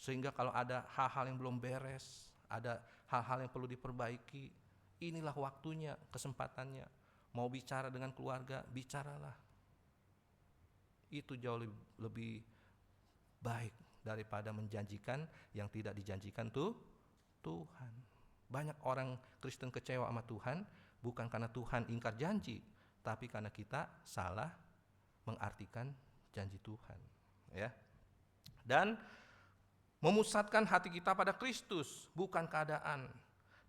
sehingga kalau ada hal-hal yang belum beres, ada hal-hal yang perlu diperbaiki, inilah waktunya, kesempatannya. Mau bicara dengan keluarga, bicaralah. Itu jauh lebih baik daripada menjanjikan yang tidak dijanjikan Tuhan. Banyak orang Kristen kecewa sama Tuhan bukan karena Tuhan ingkar janji, tapi karena kita salah mengartikan janji Tuhan, ya. Dan memusatkan hati kita pada Kristus, bukan keadaan,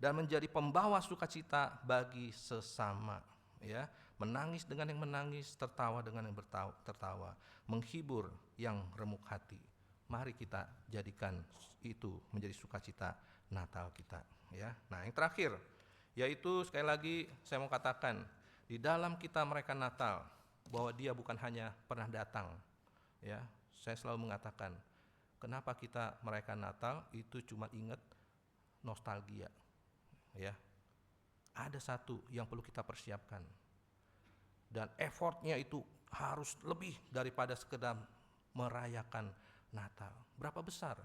dan menjadi pembawa sukacita bagi sesama, ya. Menangis dengan yang menangis, tertawa dengan yang tertawa, menghibur yang remuk hati. Mari kita jadikan itu menjadi sukacita Natal kita, ya. Nah, yang terakhir yaitu sekali lagi saya mau katakan, di dalam kita merayakan Natal bahwa Dia bukan hanya pernah datang, ya. Saya selalu mengatakan, kenapa kita merayakan Natal itu cuma ingat nostalgia, ya. Ada satu yang perlu kita persiapkan, dan effortnya itu harus lebih daripada sekedar merayakan Natal. Berapa besar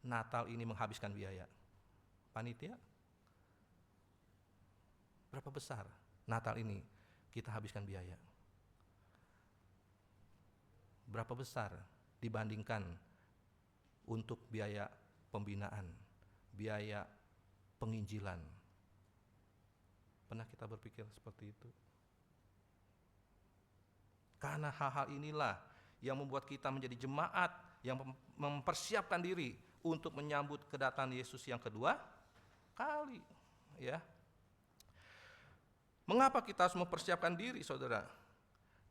Natal ini menghabiskan biaya? Panitia? Berapa besar Natal ini kita habiskan biaya? Berapa besar dibandingkan untuk biaya pembinaan, biaya penginjilan? Pernah kita berpikir seperti itu? Karena hal-hal inilah yang membuat kita menjadi jemaat yang mempersiapkan diri untuk menyambut kedatangan Yesus yang kedua kali, ya. Mengapa kita harus mempersiapkan diri, saudara?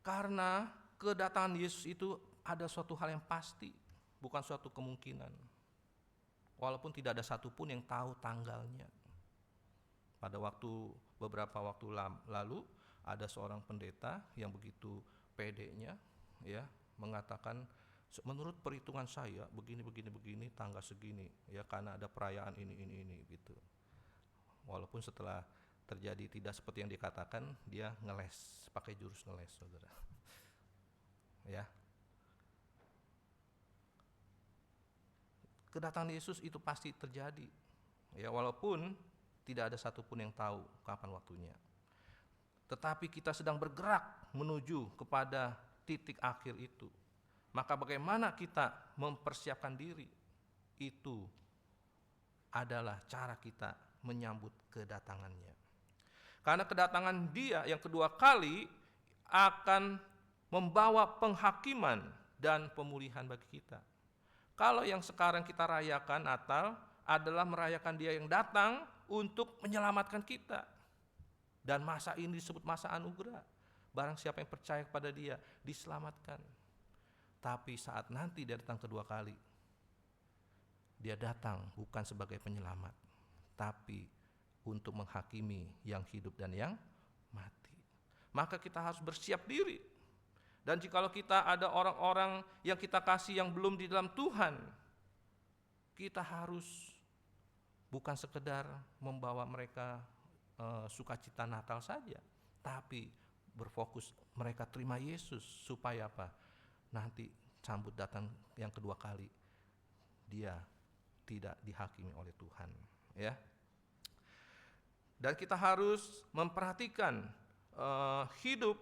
Karena kedatangan Yesus itu ada suatu hal yang pasti, bukan suatu kemungkinan. Walaupun tidak ada satupun yang tahu tanggalnya. Pada beberapa waktu lalu ada seorang pendeta yang begitu pedenya, ya, mengatakan menurut perhitungan saya begini tanggal segini, ya, karena ada perayaan ini gitu. Walaupun setelah terjadi tidak seperti yang dikatakan, dia ngeles, pakai jurus ngeles, saudara. Ya. kedatangan Yesus itu pasti terjadi. Ya, walaupun tidak ada satupun yang tahu kapan waktunya. Tetapi kita sedang bergerak menuju kepada titik akhir itu. Maka bagaimana kita mempersiapkan diri? Itu adalah cara kita menyambut kedatangannya. Karena kedatangan Dia yang kedua kali akan membawa penghakiman dan pemulihan bagi kita. Kalau yang sekarang kita rayakan Natal adalah merayakan Dia yang datang untuk menyelamatkan kita. Dan masa ini disebut masa anugerah. Barang siapa yang percaya kepada Dia diselamatkan. Tapi saat nanti Dia datang kedua kali, Dia datang bukan sebagai penyelamat, tapi untuk menghakimi yang hidup dan yang mati. Maka kita harus bersiap diri. Dan jikalau kita ada orang-orang yang kita kasih yang belum di dalam Tuhan, kita harus bukan sekedar membawa mereka sukacita Natal saja, tapi berfokus mereka terima Yesus supaya apa? Nanti sambut datang yang kedua kali Dia tidak dihakimi oleh Tuhan, ya. Dan kita harus memperhatikan hidup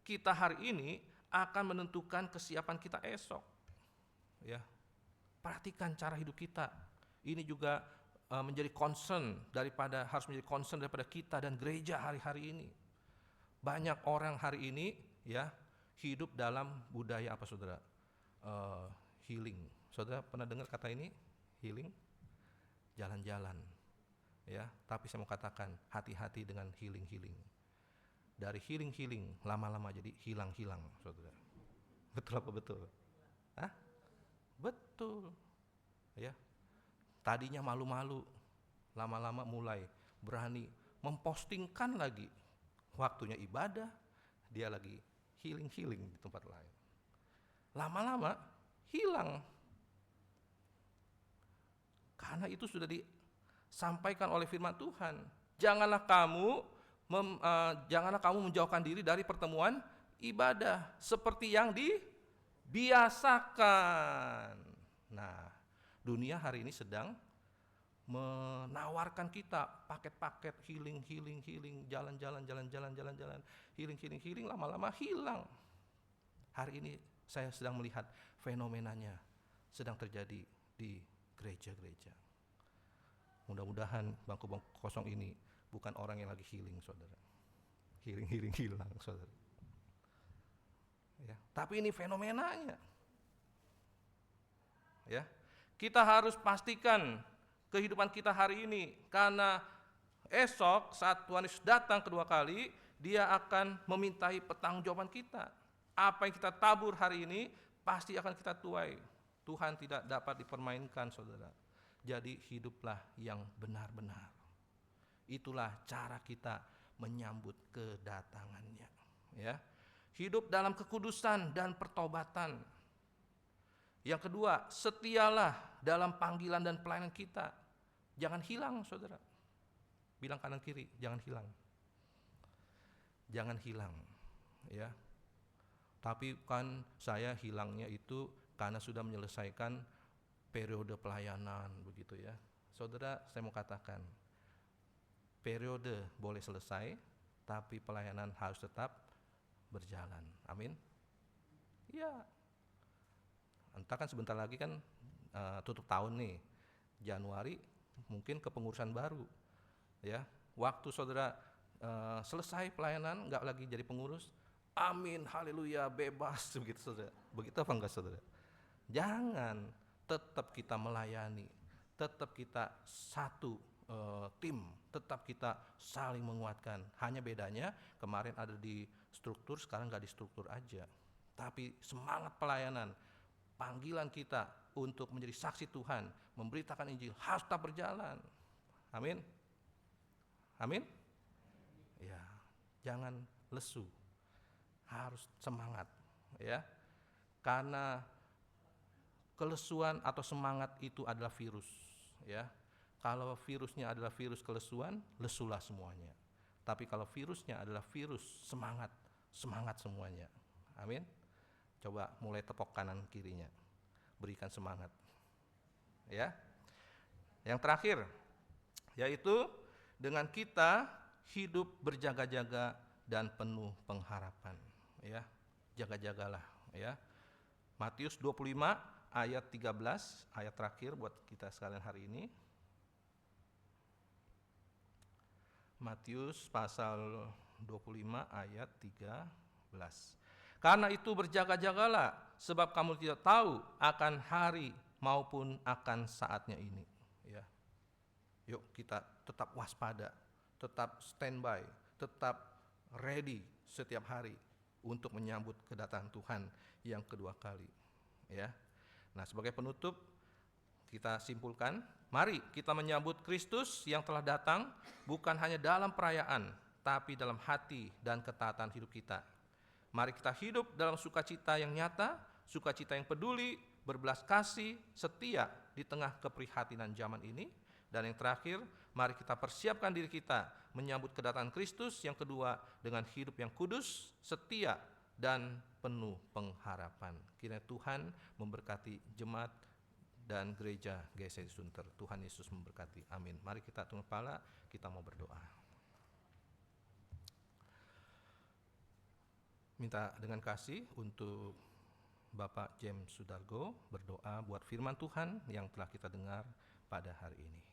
kita hari ini akan menentukan kesiapan kita esok, ya. Perhatikan cara hidup kita. Ini juga menjadi harus menjadi concern daripada kita dan gereja hari-hari ini. Banyak orang hari ini, ya, hidup dalam budaya apa, saudara? Healing. Saudara pernah dengar kata ini? Healing? Jalan-jalan. Ya, tapi saya mau katakan hati-hati dengan healing. Dari healing lama-lama jadi hilang-hilang, saudara. Betul apa betul? Hah? Betul. Ya. Tadinya malu-malu, lama-lama mulai berani mempostingkan lagi. Waktunya ibadah, dia lagi healing di tempat lain. Lama-lama hilang. Karena itu sudah disampaikan oleh firman Tuhan. Janganlah kamu menjauhkan diri dari pertemuan ibadah seperti yang dibiasakan. Nah, dunia hari ini sedang menawarkan kita paket-paket healing, jalan-jalan, healing, lama-lama hilang. Hari ini saya sedang melihat fenomenanya sedang terjadi di gereja-gereja. Mudah-mudahan bangku-bangku kosong ini bukan orang yang lagi healing, saudara. Healing hilang, saudara. Ya, tapi ini fenomenanya. Ya, kita harus pastikan kehidupan kita hari ini, karena esok saat Tuhan Yesus datang kedua kali, Dia akan memintai pertanggungjawaban kita. Apa yang kita tabur hari ini pasti akan kita tuai. Tuhan tidak dapat dipermainkan, saudara. Jadi hiduplah yang benar-benar. Itulah cara kita menyambut kedatangannya, ya. Hidup dalam kekudusan dan pertobatan. Yang kedua, setialah dalam panggilan dan pelayanan kita. Jangan hilang, saudara. Bilang kanan kiri, jangan hilang. Jangan hilang, ya. Tapi kan saya hilangnya itu karena sudah menyelesaikan periode pelayanan, begitu ya. Saudara, saya mau katakan, periode boleh selesai, tapi pelayanan harus tetap berjalan. Amin. Ya. Entah kan sebentar lagi kan tutup tahun nih, Januari mungkin kepengurusan baru, ya. Waktu saudara selesai pelayanan, nggak lagi jadi pengurus, amin, haleluya, bebas, begitu saudara. Begitu apa enggak, saudara? Jangan, tetap kita melayani, tetap kita satu tim, tetap kita saling menguatkan. Hanya bedanya kemarin ada di struktur, sekarang nggak di struktur aja. Tapi semangat pelayanan, panggilan kita untuk menjadi saksi Tuhan, memberitakan Injil harus tetap berjalan. Amin. Amin. Ya, jangan lesu. Harus semangat, ya. Karena kelesuan atau semangat itu adalah virus, ya. Kalau virusnya adalah virus kelesuan, lesulah semuanya. Tapi kalau virusnya adalah virus semangat, semangat semuanya. Amin. Coba mulai tepok kanan kirinya, berikan semangat, Ya. Yang terakhir, yaitu dengan kita hidup berjaga-jaga dan penuh pengharapan. Ya, jaga-jagalah. Ya. Matius 25 ayat 13, ayat terakhir buat kita sekalian hari ini. Matius pasal 25 ayat 13. Karena itu berjaga-jagalah, sebab kamu tidak tahu akan hari maupun akan saatnya ini. Ya. Yuk kita tetap waspada, tetap standby, tetap ready setiap hari untuk menyambut kedatangan Tuhan yang kedua kali. Ya. Nah, sebagai penutup kita simpulkan, mari kita menyambut Kristus yang telah datang bukan hanya dalam perayaan, tapi dalam hati dan ketaatan hidup kita. Mari kita hidup dalam sukacita yang nyata, sukacita yang peduli, berbelas kasih, setia di tengah keprihatinan zaman ini. Dan yang terakhir, mari kita persiapkan diri kita menyambut kedatangan Kristus yang kedua dengan hidup yang kudus, setia, dan penuh pengharapan. Kiranya Tuhan memberkati jemaat dan gereja GSI Sunter. Tuhan Yesus memberkati. Amin. Mari kita tunduk kepala, kita mau berdoa. Minta dengan kasih untuk Bapak James Sudargo berdoa buat firman Tuhan yang telah kita dengar pada hari ini.